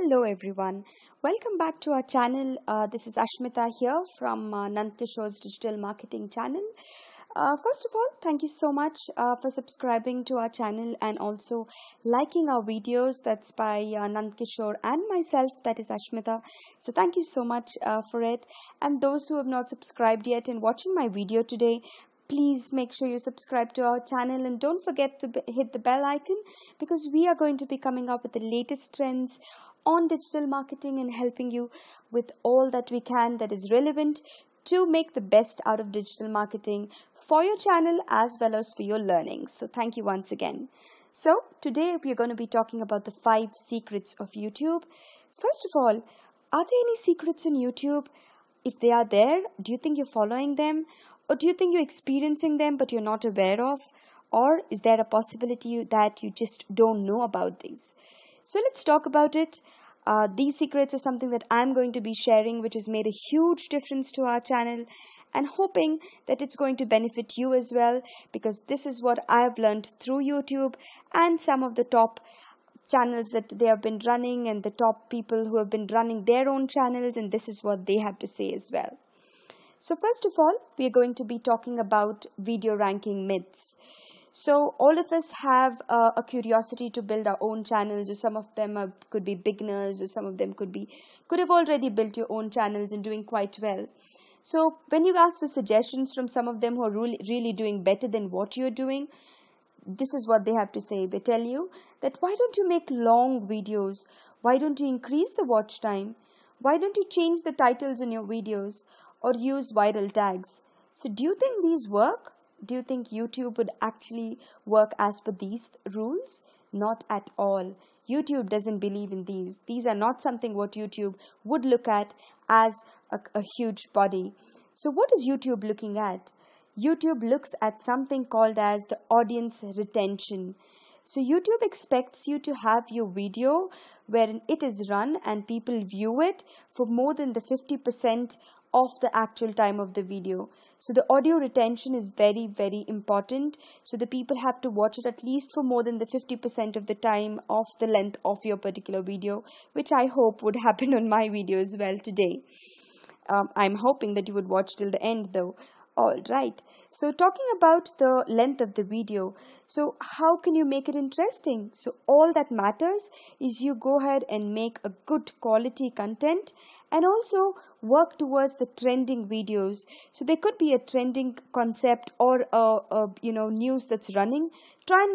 Hello everyone, welcome back to our channel. This is Ashmita here from Nantkishore's digital marketing channel. First of all, thank you so much for subscribing to our channel and also liking our videos. That's by Nantkishore and myself, that is Ashmita. So thank you so much for it. And those who have not subscribed yet and watching my video today, please make sure you subscribe to our channel and don't forget to hit the bell icon, because we are going to be coming up with the latest trends on digital marketing and helping you with all that we can that is relevant to make the best out of digital marketing for your channel as well as for your learning. So thank you once again. So today we are going to be talking about the 5 secrets of YouTube. First of all, are there any secrets in YouTube? If they are there, do you think you're following them? Or do you think you're experiencing them but you're not aware of? Or is there a possibility that you just don't know about these? So let's talk about it. These secrets are something that I'm going to be sharing, which has made a huge difference to our channel, and hoping that it's going to benefit you as well, because this is what I've learned through YouTube and some of the top channels that they have been running and the top people who have been running their own channels, and this is what they have to say as well. So first of all, we are going to be talking about video ranking myths. So all of us have a curiosity to build our own channels, or some of them could be beginners, or some of them could have already built your own channels and doing quite well. So when you ask for suggestions from some of them who are really doing better than what you're doing, this is what they have to say. They tell you that why don't you make long videos? Why don't you increase the watch time? Why don't you change the titles in your videos or use viral tags? So do you think these work? Do you think YouTube would actually work as per these rules? Not at all. YouTube doesn't believe in these. These are not something what YouTube would look at as a huge body. So what is YouTube looking at? YouTube looks at something called as the audience retention. So YouTube expects you to have your video wherein it is run and people view it for more than the 50% of the actual time of the video. So the audio retention is very important. So the people have to watch it at least for more than the 50% of the time of the length of your particular video, which I hope would happen on my video as well today. I'm hoping that you would watch till the end though. All right. So talking about the length of the video, so how can you make it interesting? So all that matters is you go ahead and make a good quality content and also work towards the trending videos. So there could be a trending concept or news that's running. Try and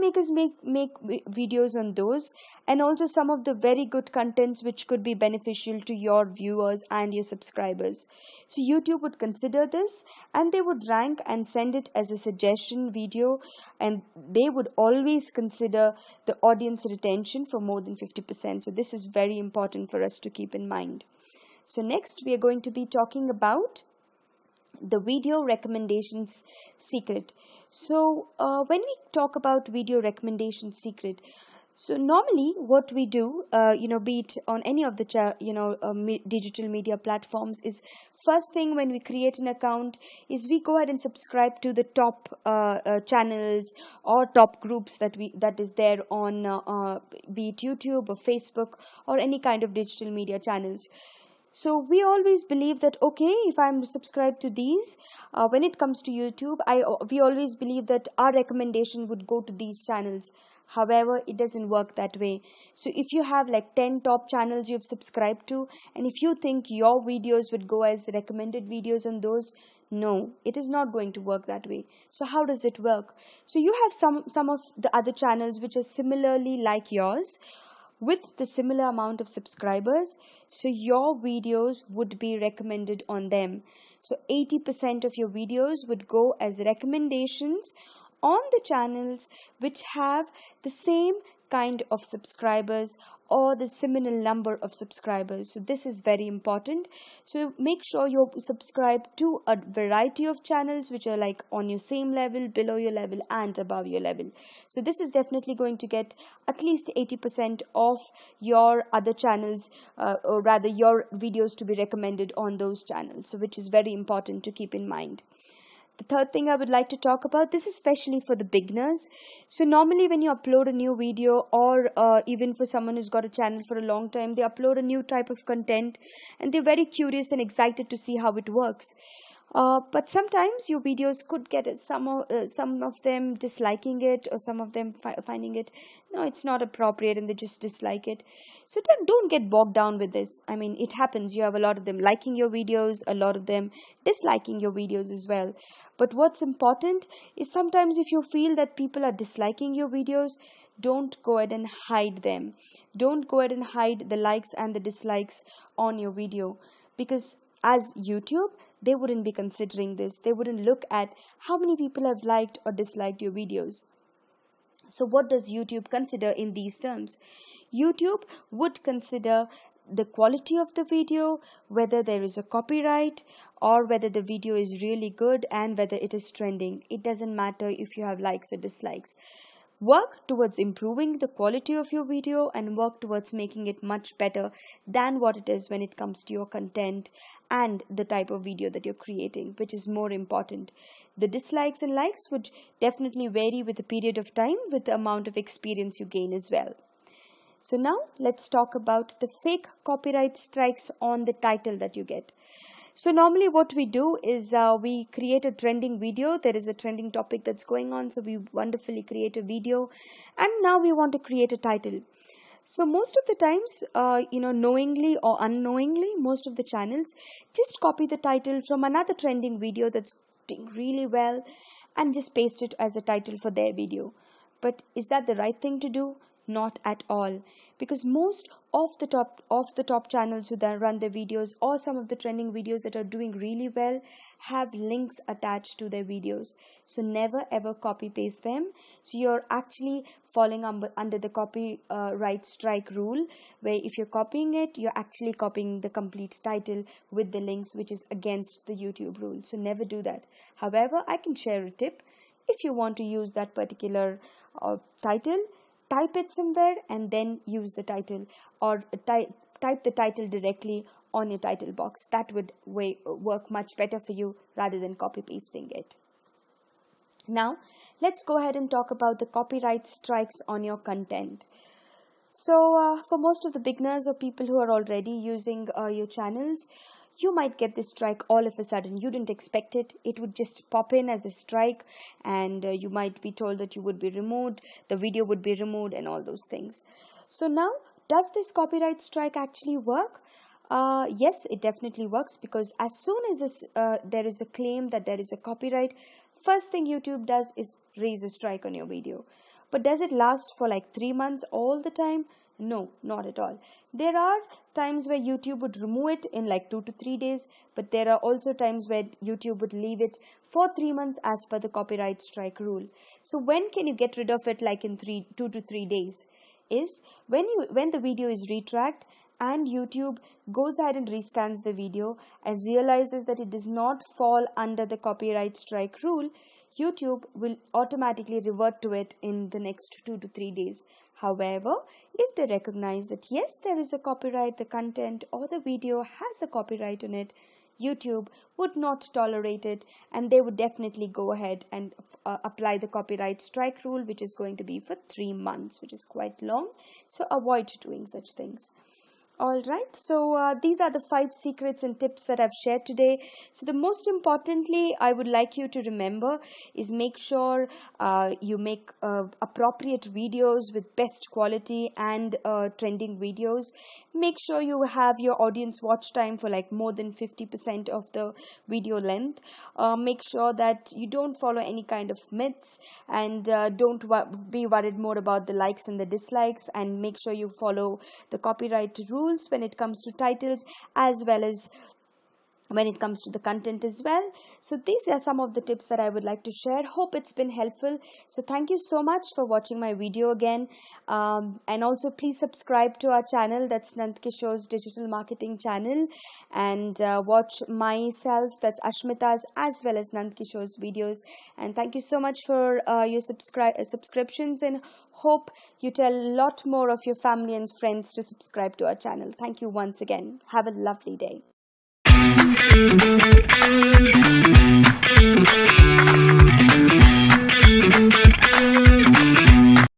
make videos on those, and also some of the very good contents which could be beneficial to your viewers and your subscribers. So YouTube would consider this and they would rank and send it as a suggestion video, and they would always consider the audience retention for more than 50%. So this is very important for us to keep in mind. So next we are going to be talking about the video recommendations secret. So when we talk about video recommendation secret, so normally what we do, be it on any of the digital media platforms, is first thing when we create an account is we go ahead and subscribe to the top channels or top groups that is there on be it YouTube or Facebook or any kind of digital media channels. So we always believe that, okay, if I'm subscribed to these, when it comes to YouTube, we always believe that our recommendation would go to these channels. However, it doesn't work that way. So if you have like 10 top channels you've subscribed to, and if you think your videos would go as recommended videos on those, no, it is not going to work that way. So how does it work? So you have some of the other channels which are similarly like yours, with the similar amount of subscribers, so your videos would be recommended on them. So 80% of your videos would go as recommendations on the channels which have the same kind of subscribers or the similar number of subscribers. So this is very important. So make sure you subscribe to a variety of channels which are like on your same level, below your level, and above your level. So this is definitely going to get at least 80% of your other channels, or rather your videos, to be recommended on those channels, so which is very important to keep in mind. The third thing I would like to talk about, this is especially for the beginners. So normally when you upload a new video, or even for someone who's got a channel for a long time, they upload a new type of content and they're very curious and excited to see how it works. But sometimes your videos could get some of them disliking it, or some of them finding it, no, it's not appropriate, and they just dislike it. So don't get bogged down with this. I mean, it happens. You have a lot of them liking your videos, a lot of them disliking your videos as well. But what's important is, sometimes if you feel that people are disliking your videos, don't go ahead and hide them. Don't go ahead and hide the likes and the dislikes on your video, because as YouTube, they wouldn't be considering this. They wouldn't look at how many people have liked or disliked your videos. So what does YouTube consider in these terms? YouTube would consider the quality of the video, whether there is a copyright, or whether the video is really good, and whether it is trending. It doesn't matter if you have likes or dislikes. Work towards improving the quality of your video, and work towards making it much better than what it is when it comes to your content and the type of video that you're creating, which is more important. The dislikes and likes would definitely vary with the period of time, with the amount of experience you gain as well. So now let's talk about the fake copyright strikes on the title that you get. So normally what we do is we create a trending video. There is a trending topic that's going on, so we wonderfully create a video, and now we want to create a title. So most of the times, knowingly or unknowingly, most of the channels just copy the title from another trending video that's doing really well and just paste it as a title for their video. But is that the right thing to do? Not at all, because most of the top channels who then run their videos, or some of the trending videos that are doing really well, have links attached to their videos. So never ever copy paste them. So you're actually falling under the copyright strike rule, where if you're copying it, you're actually copying the complete title with the links, which is against the YouTube rule. So never do that. However, I can share a tip. If you want to use that particular title, type it somewhere and then use the title, or type the title directly on your title box. That would work much better for you rather than copy pasting it. Now let's go ahead and talk about the copyright strikes on your content. So for most of the beginners or people who are already using your channels, you might get this strike all of a sudden. You didn't expect it. It would just pop in as a strike, and you might be told that you would be removed, the video would be removed, and all those things. So now, does this copyright strike actually work? Yes, it definitely works, because as soon as there is a claim that there is a copyright, first thing YouTube does is raise a strike on your video. But does it last for like 3 months all the time? No, not at all. There are times where YouTube would remove it in like 2 to 3 days, but there are also times where YouTube would leave it for 3 months as per the copyright strike rule. So when can you get rid of it, like in 2 to 3 days? Is when the video is retracked and YouTube goes ahead and rescans the video and realizes that it does not fall under the copyright strike rule. YouTube will automatically revert to it in the next 2 to 3 days. However, if they recognize that yes, there is a copyright, the content or the video has a copyright on it, YouTube would not tolerate it, and they would definitely go ahead and apply the copyright strike rule, which is going to be for 3 months, which is quite long. So avoid doing such things. Alright, so these are the 5 secrets and tips that I've shared today. So the most importantly, I would like you to remember is make sure you make appropriate videos with best quality and trending videos. Make sure you have your audience watch time for like more than 50% of the video length. Make sure that you don't follow any kind of myths, and don't be worried more about the likes and the dislikes, and make sure you follow the copyright rules when it comes to titles, as well as when it comes to the content as well. So these are some of the tips that I would like to share. Hope it's been helpful. So thank you so much for watching my video again, and also please subscribe to our channel, that's Nand Kishore's digital marketing channel, and watch myself, that's Ashmita's, as well as Nand Kishore's videos. And thank you so much for your subscriptions, and hope you tell a lot more of your family and friends to subscribe to our channel. Thank you once again. Have a lovely day.